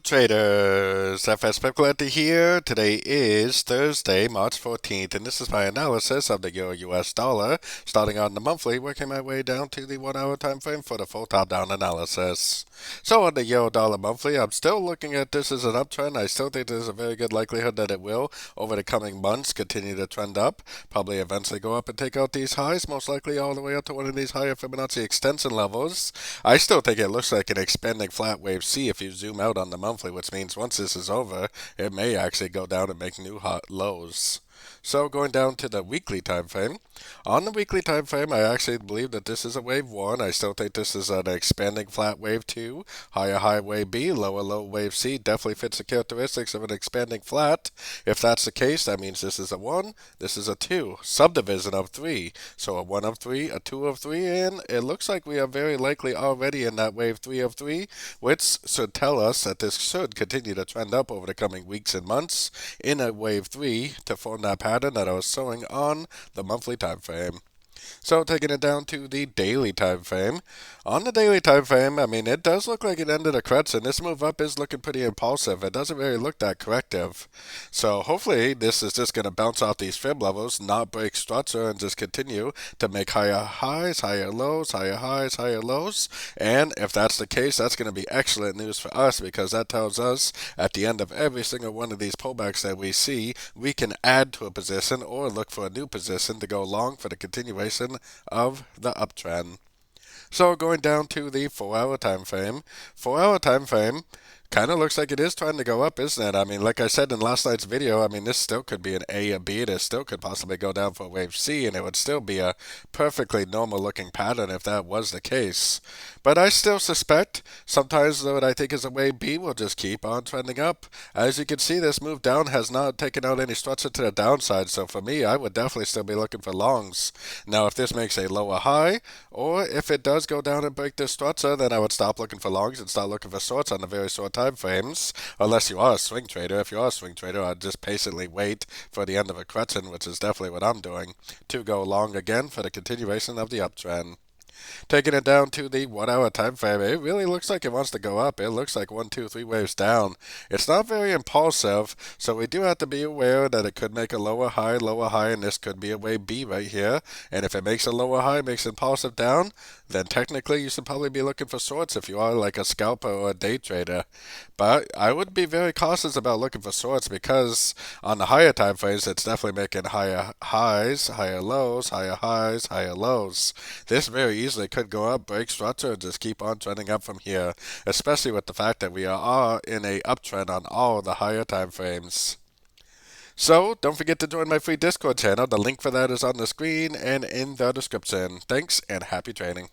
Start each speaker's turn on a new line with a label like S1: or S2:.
S1: traders, FX Pip Collector here. Today is Thursday, March 14th, and this is my analysis of the Euro US dollar, starting on the monthly, working my way down to the 1 hour time frame for the full top-down analysis. So on the Euro dollar monthly, I'm still looking at this as an uptrend. I still think there's a very good likelihood that it will, over the coming months, continue to trend up, probably eventually go up and take out these highs, most likely all the way up to one of these higher Fibonacci extension levels. I still think it looks like an expanding flat wave C if you zoom out on the monthly, which means once this is over, it may actually go down and make new hot lows. So going down to the weekly time frame. On the weekly time frame, I actually believe that this is a wave 1. I still think this is an expanding flat wave 2. Higher high wave B, lower low wave C definitely fits the characteristics of an expanding flat. If that's the case, that means this is a 1, this is a 2. Subdivision of 3. So a 1 of 3, a 2 of 3, and it looks like we are very likely already in that wave 3 of 3, which should tell us that this should continue to trend up over the coming weeks and months in a wave 3 to form that pattern that I was showing on the monthly time frame. So taking it down to the daily time frame. On the daily time frame, I mean, it does look like it ended a correction. This move up is looking pretty impulsive. It doesn't really look that corrective. So hopefully this is just going to bounce off these fib levels, not break structure, and just continue to make higher highs, higher lows, higher highs, higher lows. And if that's the case, that's going to be excellent news for us, because that tells us at the end of every single one of these pullbacks that we see, we can add to a position or look for a new position to go long for the continuation of the uptrend. So going down to the 4 hour time frame. 4 hour time frame kind of looks like it is trying to go up, isn't it? I mean, like I said in last night's video, I mean, this still could be an A or B. This still could possibly go down for a wave C, and it would still be a perfectly normal looking pattern if that was the case. But I still suspect sometimes what I think is a wave B will just keep on trending up. As you can see, this move down has not taken out any structure to the downside, so for me, I would definitely still be looking for longs. Now, if this makes a lower high, or if it does go down and break this structure, then I would stop looking for longs and start looking for shorts on the very short time frames, unless you are a swing trader. If you are a swing trader, I'd just patiently wait for the end of a correction, which is definitely what I'm doing, to go long again for the continuation of the uptrend. Taking it down to the 1 hour time frame, it really looks like it wants to go up. It looks like 1, 2, 3 waves down. It's not very impulsive, so we do have to be aware that it could make a lower high, and this could be a wave B right here. And if it makes a lower high, makes impulsive down, then technically you should probably be looking for shorts if you are like a scalper or a day trader. But I would be very cautious about looking for shorts, because on the higher time frames, it's definitely making higher highs, higher lows, higher highs, higher lows. This very easily could go up, break structure, and just keep on trending up from here, especially with the fact that we are in a uptrend on all the higher time frames. So don't forget to join my free Discord channel. The link for that is on the screen and in the description. Thanks and happy trading.